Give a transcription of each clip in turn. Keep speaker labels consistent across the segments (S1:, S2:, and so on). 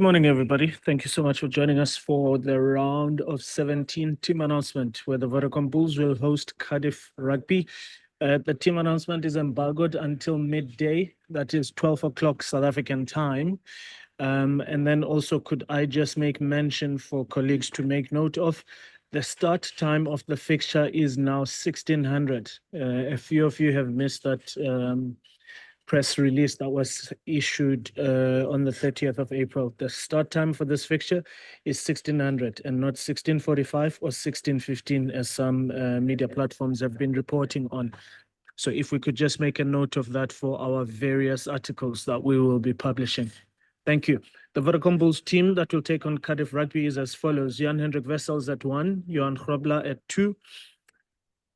S1: morning, everybody. Thank you so much for joining us for the round of 17 team announcement, where the Vodacom Bulls will host Cardiff Rugby. The team announcement is embargoed until midday, that is 12 o'clock South African time. And then also, could I just make mention for colleagues to make note of, the start time of the fixture is now 1600. A few of you have missed that press release that was issued on the 30th of April. The start time for this fixture is 1600 and not 1645 or 1615, as some media platforms have been reporting on. So if we could just make a note of that for our various articles that we will be publishing. Thank you. The Vodacom Bulls team that will take on Cardiff Rugby is as follows: Jan-Hendrik Wessels at 1, Johan Grobler at 2,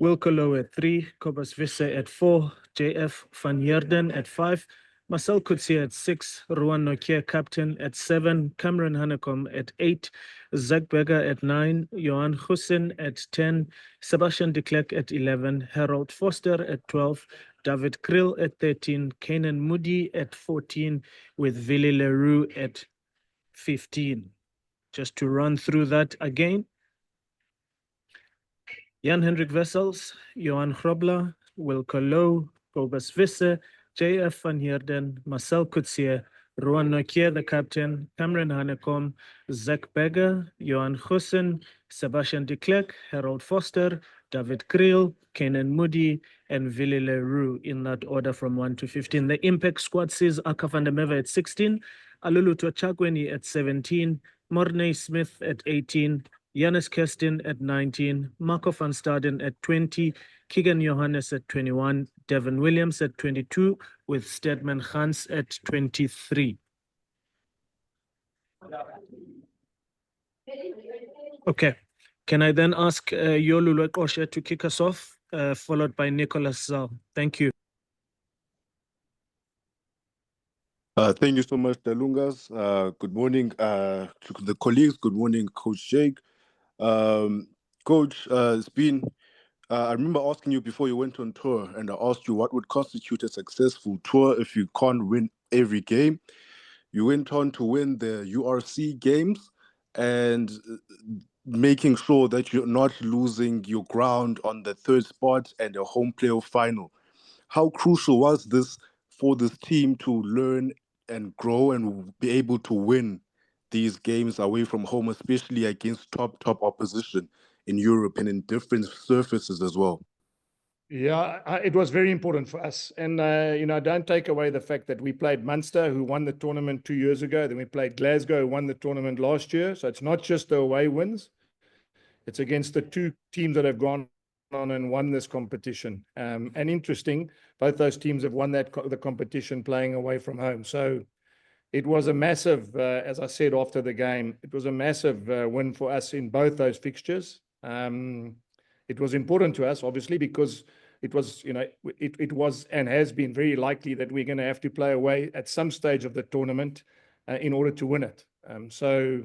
S1: Wilco Low at 3, Cobus Visse at 4, JF van Heerden at 5, Marcel Coetzee at 6, Ruan Nokia captain at 7, Cameron Hanekom at 8, Zach Berger at 9, Johan Hussein at 10, Sebastian de Klerk at 11, Harold Foster at 12, David Krill at 13, Kanan Moody at 14, with Vili Leroux at 15. Just to run through that again: Jan-Hendrik Wessels, Johan Grobler, Wilco Low, Cobus Visse, JF van Heerden, Marcel Coetzee, Ruan Nokia, the captain, Cameron Hanekom, Zach Berger, Johan Hussein, Sebastian de Klerk, Harold Foster, David Kriel, Kanan Moody, and Vili Leroux, in that order from 1 to 15. The impact squad says Aka van der Merwe at 16, Alulu Chagweni at 17, Mornay Smith at 18, Janus Kirsten at 19, Marco van Staden at 20, Keegan Johannes at 21, Devin Williams at 22, with Stedman Hans at 23. Okay, can I then ask Yolulu Koshe to kick us off, followed by Nicholas Zal? Thank you.
S2: Thank you so much, Dalungas. Good morning to the colleagues. Good morning, Coach Jake. Coach, it's been, I remember asking you before you went on tour, and I asked you what would constitute a successful tour if you can't win every game. You went on to win the URC games and making sure that you're not losing your ground on the third spot and a home playoff final. How crucial was this for this team to learn and grow and be able to win these games away from home, especially against top opposition in Europe and in different surfaces as well?
S3: Yeah, it was very important for us. And, don't take away the fact that we played Munster, who won the tournament 2 years ago. Then we played Glasgow, who won the tournament last year. So it's not just the away wins. It's against the two teams that have gone on and won this competition. And interesting, both those teams have won the competition playing away from home. So it was a massive, as I said after the game, it was a massive win for us in both those fixtures. It was important to us, obviously, because it was, it was and has been very likely that we're going to have to play away at some stage of the tournament in order to win it. So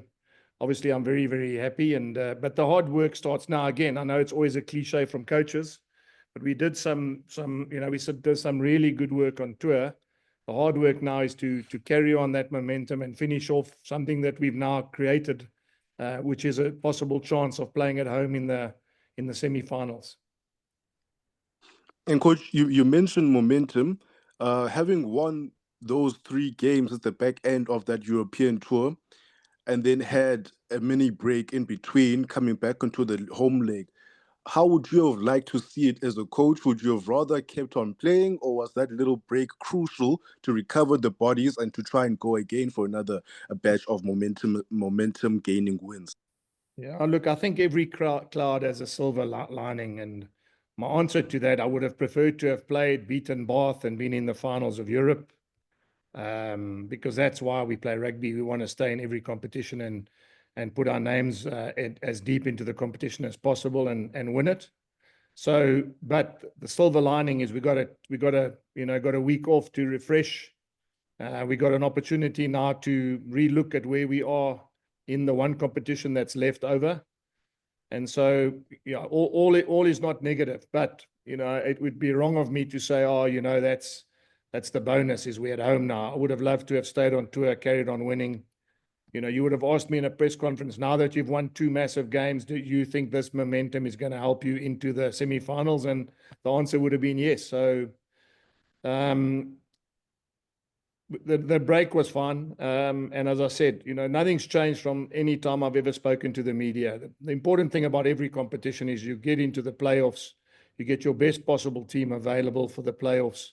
S3: obviously, I'm very, very happy. And but the hard work starts now. Again, I know it's always a cliche from coaches, but we did some did some really good work on tour. The hard work now is to carry on that momentum and finish off something that we've now created, which is a possible chance of playing at home in the semi-finals.
S2: And Coach, you mentioned momentum. Having won those 3 games at the back end of that European tour, and then had a mini break in between, coming back onto the home leg, how would you have liked to see it as a coach? Would you have rather kept on playing, or was that little break crucial to recover the bodies and to try and go again for another batch of momentum gaining wins?
S3: Yeah, look, I think every cloud has a silver lining, and my answer to that, I would have preferred to have played, beaten Bath, and been in the finals of Europe, because that's why we play rugby. We want to stay in every competition and put our names as deep into the competition as possible and win it. So, but the silver lining is we got a week off to refresh. We got an opportunity now to relook at where we are in the one competition that's left over. And so, all is not negative, but, it would be wrong of me to say, that's the bonus, is we're at home now. I would have loved to have stayed on tour, carried on winning. You know, you would have asked me in a press conference, now that you've won 2 massive games, do you think this momentum is going to help you into the semi-finals? And the answer would have been yes. So the break was fun. And as I said, you know, nothing's changed from any time I've ever spoken to the media. The important thing about every competition is you get into the playoffs, you get your best possible team available for the playoffs,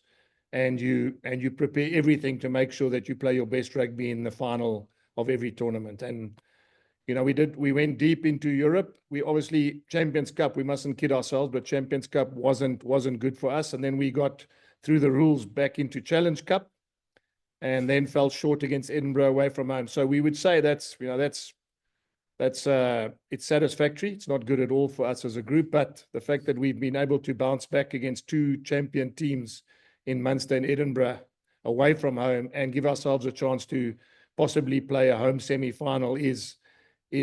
S3: and you prepare everything to make sure that you play your best rugby in the final of every tournament. And you know, we went deep into Europe. We obviously, Champions Cup, we mustn't kid ourselves, but Champions Cup wasn't good for us. And then we got through the rules back into Challenge Cup, and then fell short against Edinburgh away from home. So we would say it's satisfactory. It's not good at all for us as a group, but the fact that we've been able to bounce back against 2 champion teams in Munster and Edinburgh away from home and give ourselves a chance to possibly play a home semi-final is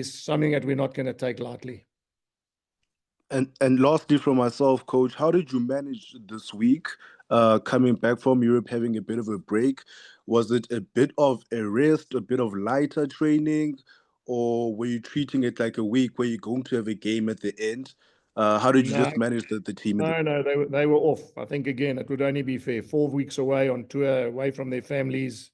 S3: something that we're not going to take lightly.
S2: And lastly, from myself, Coach, how did you manage this week? Coming back from Europe, having a bit of a break, was it a bit of a rest, a bit of lighter training, or were you treating it like a week where you're going to have a game at the end? How did you just manage the team?
S3: No, they were off. I think, again, it would only be fair. 4 weeks away on tour, away from their families.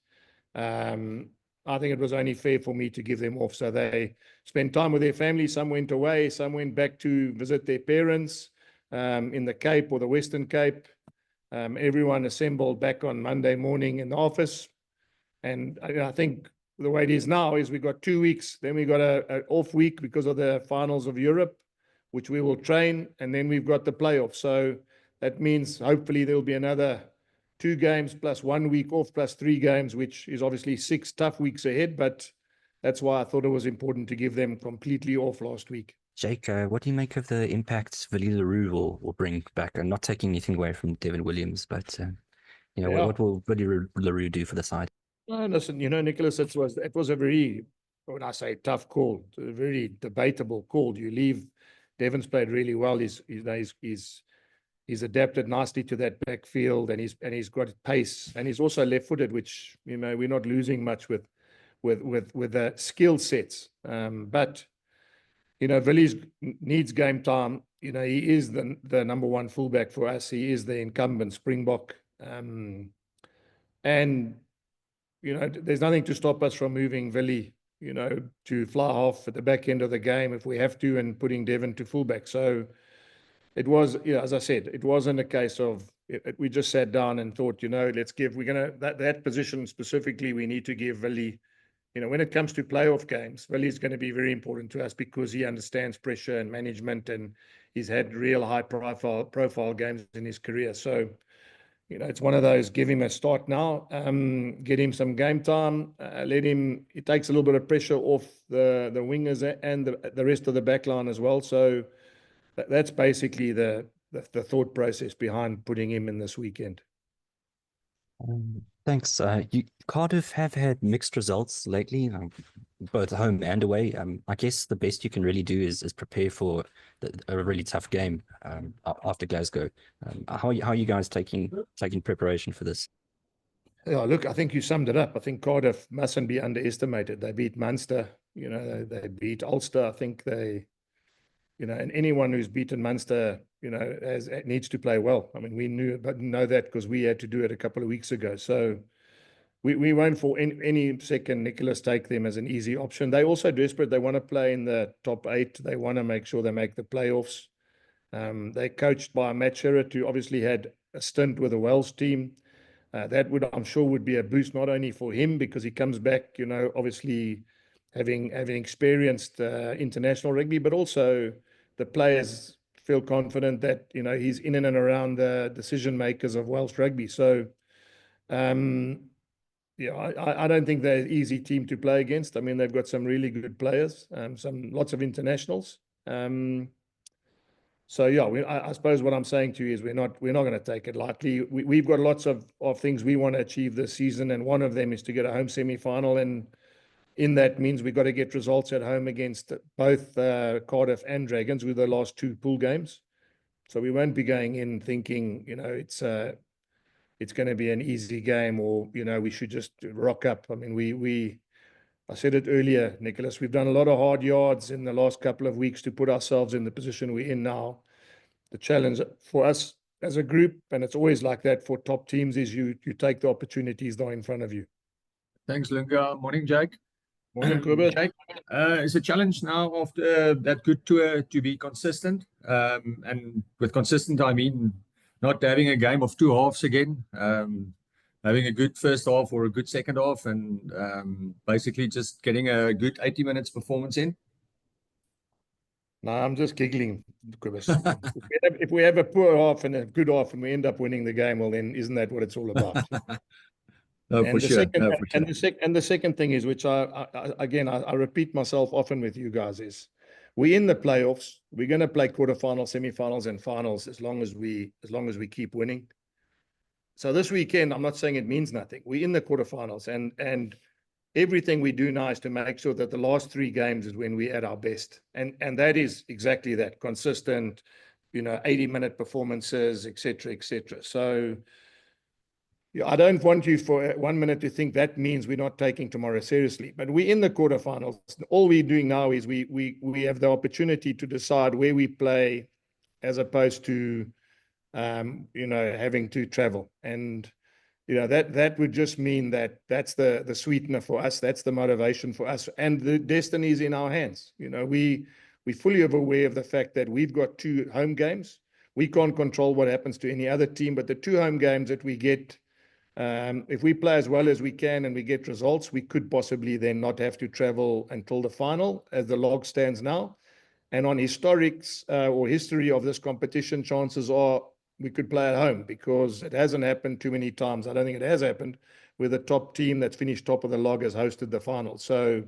S3: I think it was only fair for me to give them off. So they spent time with their family. Some went away, some went back to visit their parents in the Cape or the Western Cape. Everyone assembled back on Monday morning in the office. And I think the way it is now is we've got 2 weeks, then we got an off week because of the finals of Europe, which we will train, and then we've got the playoffs. So that means hopefully there'll be another 2 games plus 1 week off plus 3 games, which is obviously 6 tough weeks ahead. But that's why I thought it was important to give them completely off last week.
S4: Jake, what do you make of the impact Willie Leroux will bring back? I'm not taking anything away from Devin Williams, but you know, what will Willie Leroux do for the side?
S3: Listen, you know, Nicholas, it was a very, when I say tough call, a very debatable call. You leave, Devon's played really well. He's adapted nicely to that backfield, and he's got pace, and he's also left-footed, which, you know, we're not losing much with the skill sets. But you know, Willie needs game time. You know, he is the number 1 fullback for us. He is the incumbent Springbok, and you know, there's nothing to stop us from moving Willie, you know, to fly half at the back end of the game if we have to, and putting Devon to fullback. So it was, you know, as I said, it wasn't a case of we just sat down and thought, you know, that position specifically, we need to give Willie. You know, when it comes to playoff games, Willie's going to be very important to us because he understands pressure and management, and he's had real high profile games in his career. So, you know, it's one of those, give him a start now, get him some game time, it takes a little bit of pressure off the wingers and the rest of the back line as well. So that's basically the thought process behind putting him in this weekend.
S4: Thanks. Cardiff have had mixed results lately, both home and away. I guess the best you can really do is prepare for a really tough game after Glasgow. How are you guys taking preparation for this?
S3: Yeah, look, I think you summed it up. I think Cardiff mustn't be underestimated. They beat Munster, you know, they beat Ulster. I think they, you know, and anyone who's beaten Munster, you know, needs to play well. I mean, we know that because we had to do it a couple of weeks ago. So we won't for any second, Nicholas, take them as an easy option. They're also desperate. They want to play in the top 8. They want to make sure they make the playoffs. They're coached by Matt Sherritt, who obviously had a stint with the Welsh team. That I'm sure would be a boost not only for him because he comes back, you know, obviously having experienced international rugby, but also the players feel confident that, you know, he's in and around the decision makers of Welsh rugby. So, yeah, I don't think they're an easy team to play against. I mean, they've got some really good players, lots of internationals. So yeah, I suppose what I'm saying to you is we're not going to take it lightly. We've got lots of things we want to achieve this season, and one of them is to get a home semi-final, and in that means we've got to get results at home against both Cardiff and Dragons with the last 2 pool games. So we won't be going in thinking, you know, it's going to be an easy game, or, you know, we should just rock up. I mean, I said it earlier, Nicholas, we've done a lot of hard yards in the last couple of weeks to put ourselves in the position we're in now. The challenge for us as a group, and it's always like that for top teams, is you take the opportunities that are in front of you.
S5: Thanks, Lunga. Morning, Jake.
S3: Morning, Kobus.
S5: Jake, it's a challenge now after that good tour to be consistent. And with consistent, I mean not having a game of two halves again, having a good first half or a good second half, and basically just getting a good 80 minutes performance in.
S3: No, I'm just giggling, Kobus. If we have a poor half and a good half and we end up winning the game, well, then isn't that what it's all about?
S5: No,
S3: And
S5: for
S3: the
S5: sure.
S3: second,
S5: No, for sure.
S3: and the second thing is, which I repeat myself often with you guys, is we're in the playoffs. We're going to play quarterfinals, semifinals, and finals as long as we keep winning. So this weekend, I'm not saying it means nothing. We're in the quarterfinals, and everything we do now is to make sure that the last three games is when we're at our best, and that is exactly that, consistent, 80-minute performances, etc., etc. So. Yeah, I don't want you for 1 minute to think that means we're not taking tomorrow seriously. But we're in the quarterfinals. All we're doing now is we have the opportunity to decide where we play, as opposed to having to travel. And that would just mean that's the sweetener for us. That's the motivation for us, and the destiny is in our hands. We're fully aware of the fact that we've got 2 home games. We can't control what happens to any other team, but the 2 home games that we get. If we play as well as we can and we get results, we could possibly then not have to travel until the final, as the log stands now. And on historics or history of this competition, chances are we could play at home, because it hasn't happened too many times. I don't think it has happened where the top team that's finished top of the log has hosted the final. So,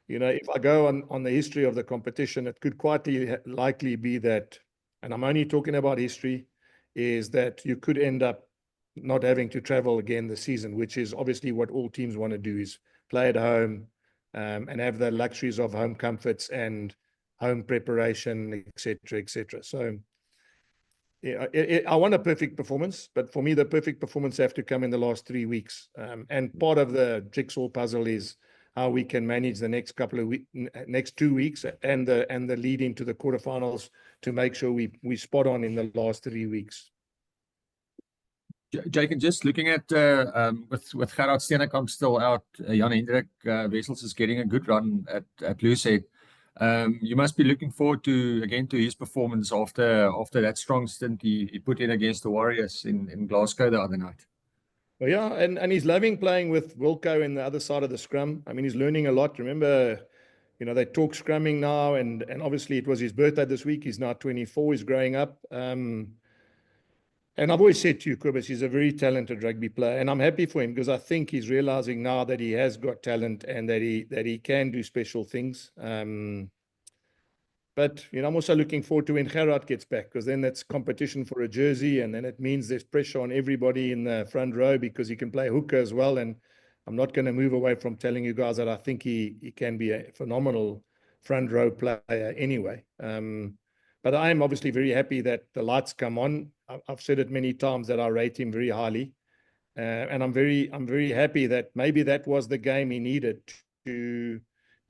S3: if I go on the history of the competition, it could quite likely be that, and I'm only talking about history, is that you could end up not having to travel again this season, which is obviously what all teams want to do, is play at home and have the luxuries of home comforts and home preparation, etc., etc. So yeah, I want a perfect performance, but for me, the perfect performance have to come in the last 3 weeks. And part of the jigsaw puzzle is how we can manage the next next 2 weeks and the lead into the quarterfinals to make sure we spot on in the last 3 weeks.
S5: Jake, and just looking at with Gerhard Steenekamp still out, Jan Hendrik Wessels is getting a good run at Lucid. You must be looking forward to his performance after that strong stint he put in against the Warriors in Glasgow the other night.
S3: Well, yeah, and he's loving playing with Wilco in the other side of the scrum. I mean, he's learning a lot. Remember, they talk scrumming now, and obviously it was his birthday this week. He's now 24. He's growing up. And I've always said to you, Kobus, he's a very talented rugby player, and I'm happy for him, because I think he's realizing now that he has got talent and that he can do special things. But I'm also looking forward to when Gerhard gets back, because then that's competition for a jersey, and then it means there's pressure on everybody in the front row, because he can play hooker as well. And I'm not going to move away from telling you guys that I think he can be a phenomenal front row player anyway. But I'm obviously very happy that the lights come on. I've said it many times that I rate him very highly, and I'm very happy that maybe that was the game he needed to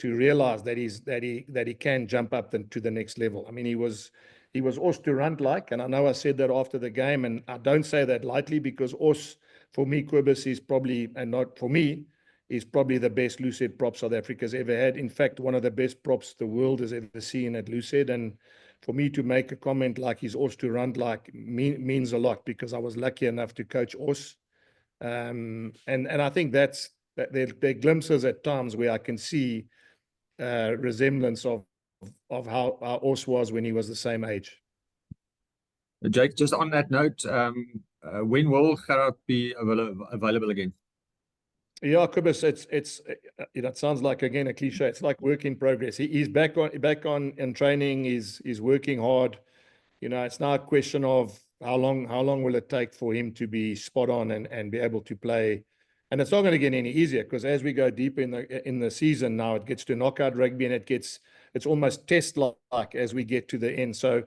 S3: realize that he can jump up to the next level. I mean, he was Os to run like, and I know I said that after the game, and I don't say that lightly, because Os, for me, Kobus, is probably, and not for me, is probably the best Lucid prop South Africa's ever had. In fact, one of the best props the world has ever seen at Lucid. And for me to make a comment like he's Os to run like means a lot, because I was lucky enough to coach Os. And I think there are glimpses at times where I can see resemblance of how Os was when he was the same age.
S5: Jake, just on that note, when will Gerhard be available again?
S3: Yeah, Kobus, it sounds like, again, a cliche. It's like work in progress. He's back on in training. He's working hard. It's now a question of how long will it take for him to be spot on and be able to play. And it's not going to get any easier, because as we go deeper in the season now, it gets to knockout rugby, and it's almost test like as we get to the end. So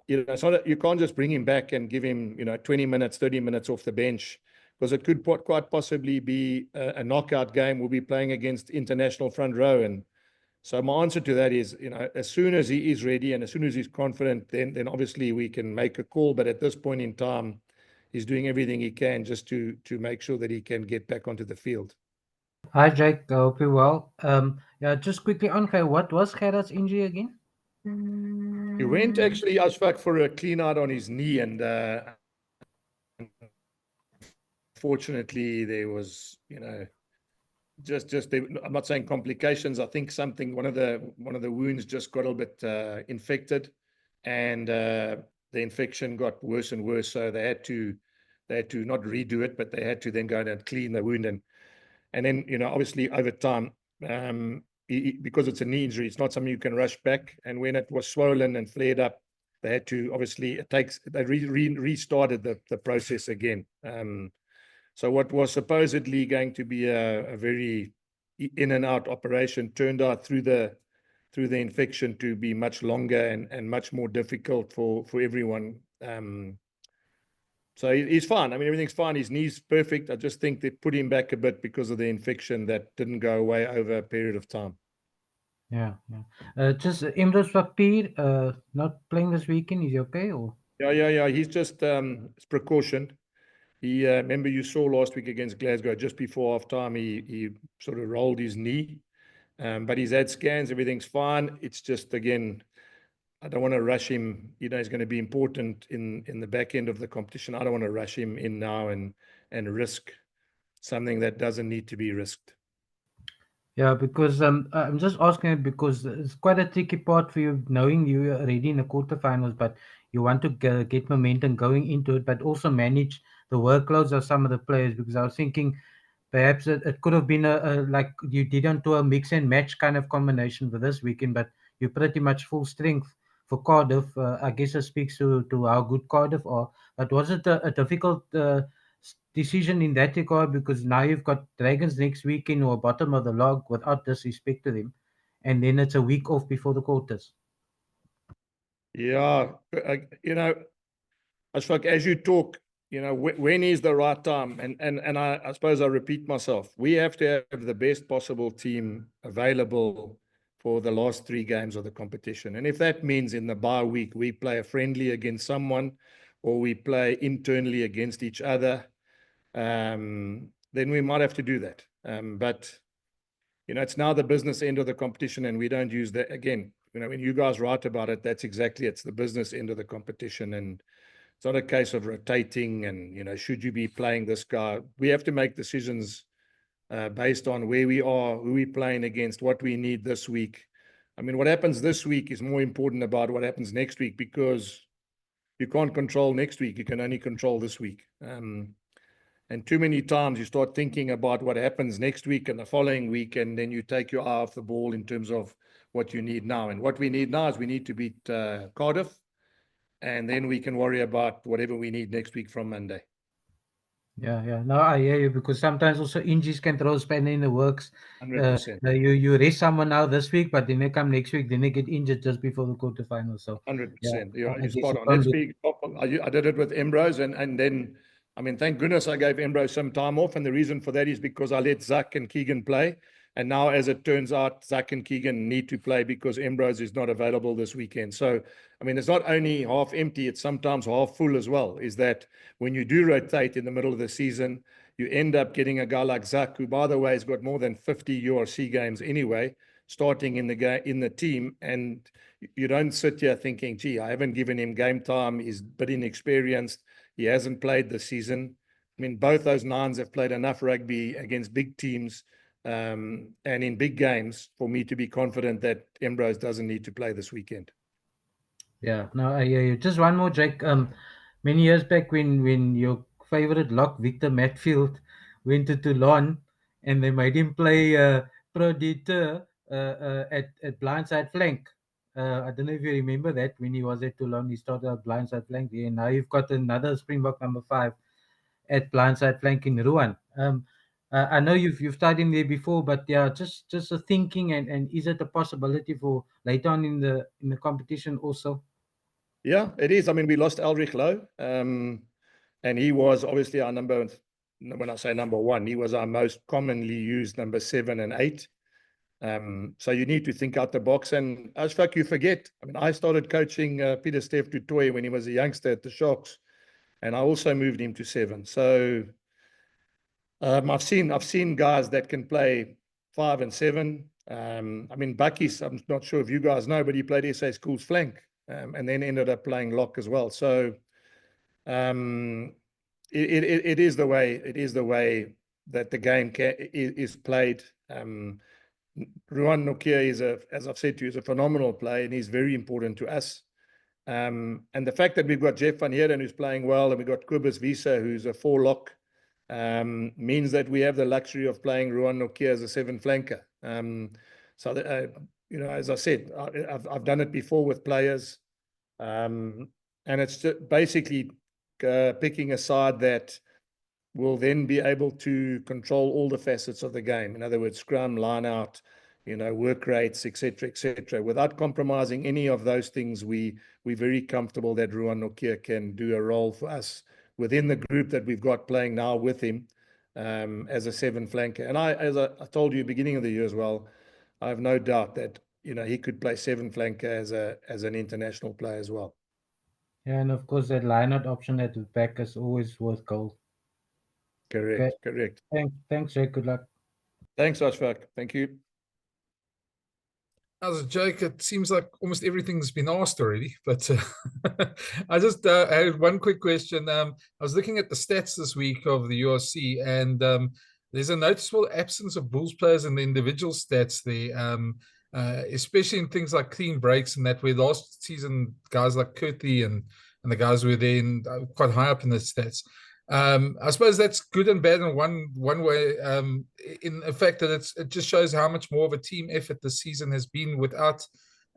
S3: it's not you can't just bring him back and give him 20 minutes, 30 minutes off the bench, because it could quite possibly be a knockout game. We'll be playing against international front row. And so my answer to that is, as soon as he is ready and as soon as he's confident, then obviously we can make a call. But at this point in time, he's doing everything he can just to make sure that he can get back onto the field.
S6: Hi, Jake. I hope you're well. Yeah, just quickly on what was Gerhard's injury again?
S3: He went actually, Ashfaq, for a clean out on his knee, and fortunately there was, I'm not saying complications. I think one of the wounds just got a little bit infected, and the infection got worse and worse. So they had to not redo it, but they had to then go and clean the wound, and then obviously over time, because it's a knee injury, it's not something you can rush back. And when it was swollen and flared up, they had to they restarted the process again. So what was supposedly going to be a very in and out operation turned out through the infection to be much longer and much more difficult for everyone. So he's fine. I mean, everything's fine. His knee's perfect. I just think they put him back a bit because of the infection that didn't go away over a period of time.
S6: Yeah. Just Imros Papir, not playing this weekend. Is he okay? Or?
S3: Yeah. He's just it's precaution. He remember you saw last week against Glasgow, just before half time, he sort of rolled his knee, but he's had scans. Everything's fine. It's just, again, I don't want to rush him. He's going to be important in the back end of the competition. I don't want to rush him in now and risk something that doesn't need to be risked.
S6: Yeah, because I'm just asking it because it's quite a tricky part for you, knowing you're already in the quarterfinals, but you want to get momentum going into it, but also manage the workloads of some of the players. Because I was thinking perhaps it could have been like you didn't do a mix and match kind of combination for this weekend, but you're pretty much full strength for Cardiff. I guess it speaks to how good Cardiff are. But was it a difficult decision in that regard, because now you've got Dragons next weekend or bottom of the log, without disrespect to them, and then it's a week off before the quarters?
S3: Yeah, Ashfaq, as you talk, when is the right time? And I suppose I repeat myself. We have to have the best possible team available for the last 3 games of the competition. And if that means in the bye week we play a friendly against someone, or we play internally against each other, then we might have to do that. But it's now the business end of the competition, and we don't use that again. When you guys write about it, that's exactly, it's the business end of the competition, and it's not a case of rotating and, should you be playing this guy? We have to make decisions based on where we are, who we're playing against, what we need this week. I mean, what happens this week is more important about what happens next week, because you can't control next week. You can only control this week. And too many times you start thinking about what happens next week and the following week, and then you take your eye off the ball in terms of what you need now. And what we need now is we need to beat Cardiff, and then we can worry about whatever we need next week from Monday.
S6: Yeah. No, I hear you, because sometimes also injuries can throw a spanner in the works.
S3: 100%.
S6: You rest someone now this week, but then they come next week, then they get injured just before the quarterfinals. So
S3: 100%. You're
S6: I guess
S3: spot
S6: you
S3: on.
S6: can't
S3: Let's
S6: do-
S3: be. I did it with Ambrose, and then, I mean, thank goodness I gave Ambrose some time off, and the reason for that is because I let Zach and Keegan play. And now, as it turns out, Zach and Keegan need to play because Ambrose is not available this weekend. So, I mean, it's not only half empty, it's sometimes half full as well. Is that when you do rotate in the middle of the season, you end up getting a guy like Zach, who, by the way, has got more than 50 URC games anyway, starting in the team. And you don't sit here thinking, gee, I haven't given him game time. He's a bit inexperienced. He hasn't played this season. I mean, both those nines have played enough rugby against big teams and in big games for me to be confident that Ambrose doesn't need to play this weekend.
S6: Yeah, no, I hear you. Just one more, Jake. Many years back, when your favorite lock, Victor Matfield, went to Toulon, and they made him play Predator at blindside flank. I don't know if you remember that. When he was at Toulon, he started at blindside flank. Yeah, now you've got another Springbok number 5 at blindside flank in Rouen. I know you've started in there before, but yeah, just a thinking, and is it a possibility for later on in the competition also?
S3: Yeah, it is. I mean, we lost Elrich Lowe, and he was obviously our number when I say number one, he was our most commonly used number 7 and 8. So you need to think out the box. And Ashfaq, you forget, I mean, I started coaching Peter Steph du Toit when he was a youngster at the Sharks, and I also moved him to 7. So I've seen guys that can play 5 and 7. I mean, Bucky's, I'm not sure if you guys know, but he played SA Schools flank, and then ended up playing lock as well. So it is the way that the game is played. Ruan Nokia is as I've said to you, is a phenomenal player, and he's very important to us. And the fact that we've got Jeff van Heerden who's playing well, and we've got Kobus Visa who's a 4 lock, means that we have the luxury of playing Ruan Nokia as a 7 flanker. So that, you know, as I said, I've done it before with players, and it's just basically picking a side that will then be able to control all the facets of the game. In other words, scrum, line out, you know, work rates, etc., without compromising any of those things. We're very comfortable that Ruan Nokia can do a role for us within the group that we've got playing now with him, as a 7 flanker. And as I told you beginning of the year as well, I have no doubt that, you know, he could play 7 flanker as an international player as well.
S6: Yeah, and of course that line-out option at the back is always worth gold.
S3: Correct.
S6: Thanks, Jake. Good luck.
S3: Thanks, Ashfaq. Thank you.
S7: As a joke, it seems like almost everything's been asked already, but I just had one quick question. I was looking at the stats this week of the URC, and there's a noticeable absence of Bulls players in the individual stats there, especially in things like clean breaks and that, where last season guys like Kirtley and the guys were there quite high up in the stats. I suppose that's good and bad in one way, in the fact that it just shows how much more of a team effort this season has been without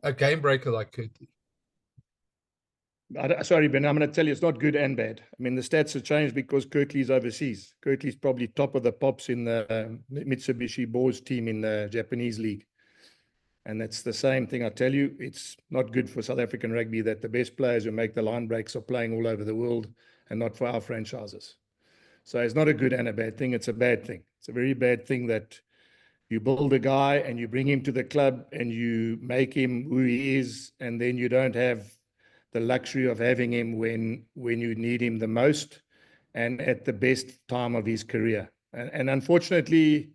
S7: a game breaker like Kirtley.
S3: Sorry, Ben, I'm going to tell you it's not good and bad. I mean, the stats have changed because Kirtley's overseas. Kirtley's probably top of the pops in the Mitsubishi Boars team in the Japanese league. And that's the same thing I tell you. It's not good for South African rugby that the best players who make the line breaks are playing all over the world and not for our franchises. So it's not a good and a bad thing. It's a bad thing. It's a very bad thing that you build a guy and you bring him to the club and you make him who he is, and then you don't have the luxury of having him when you need him the most and at the best time of his career. And unfortunately,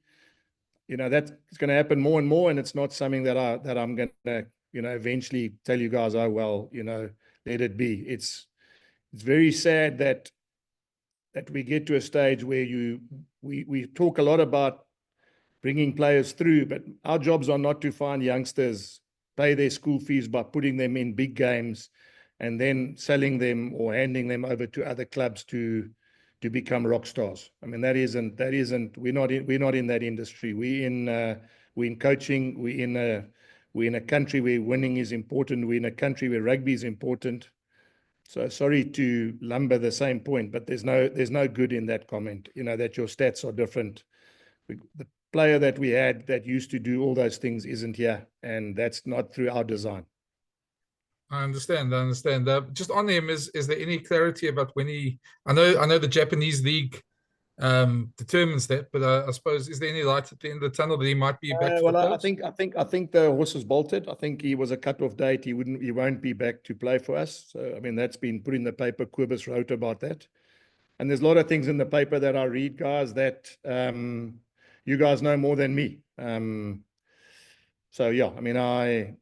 S3: you know, that's going to happen more and more, and it's not something that I'm going to, you know, eventually tell you guys, oh, well, you know, let it be. It's very sad that we get to a stage where we talk a lot about bringing players through, but our jobs are not to find youngsters, pay their school fees by putting them in big games and then selling them or handing them over to other clubs to become rock stars. I mean, we're not in that industry. We're in coaching. We're in a country where winning is important. We're in a country where rugby is important. So sorry to lumber the same point, but there's no good in that comment, you know, that your stats are different. The player that we had that used to do all those things isn't here, and that's not through our design.
S7: I understand. Just on him, is there any clarity about when I know the Japanese league determines that, but I suppose, is there any light at the end of the tunnel that he might be back to the clubs?
S3: I think the horse is bolted. I think he was a cut-off date. He won't be back to play for us. So I mean, that's been put in the paper. Kobus wrote about that, and there's a lot of things in the paper that I read, guys, that you guys know more than me. So yeah, I mean, I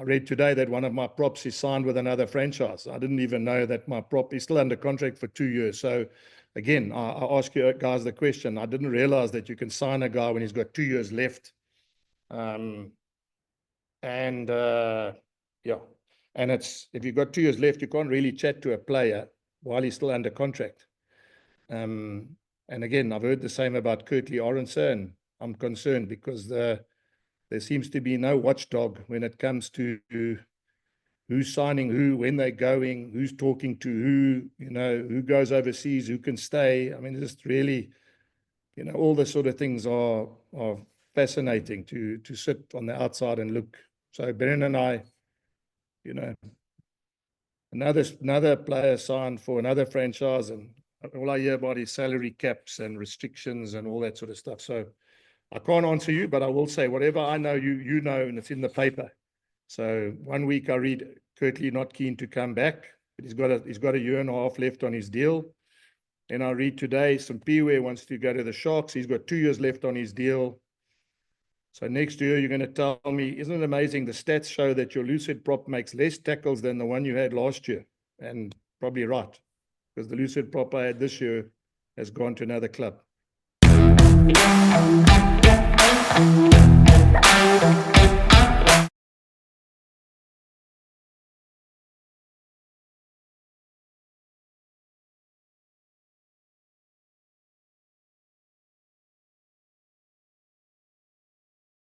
S3: read today that one of my props is signed with another franchise. I didn't even know that my prop is still under contract for 2 years. So again, I ask you guys the question. I didn't realize that you can sign a guy when he's got 2 years left. Yeah, and it's, if you've got 2 years left, you can't really chat to a player while he's still under contract. And again, I've heard the same about Kirtley Arendse, and I'm concerned because there seems to be no watchdog when it comes to who's signing who, when they're going, who's talking to who, you know, who goes overseas, who can stay. I mean, it's just really, you know, all the sort of things are fascinating to sit on the outside and look. So Brennan and I, you know, another player signed for another franchise, and all I hear about is salary caps and restrictions and all that sort of stuff. So I can't answer you, but I will say whatever I know, you know, and it's in the paper. So one week I read Kirtley not keen to come back, but he's got a year and a half left on his deal. And I read today Simpiwe wants to go to the Sharks. He's got 2 years left on his deal. So next year, you're going to tell me, isn't it amazing? The stats show that your lucid prop makes less tackles than the one you had last year. And probably right, because the lucid prop I had this year has gone to another club.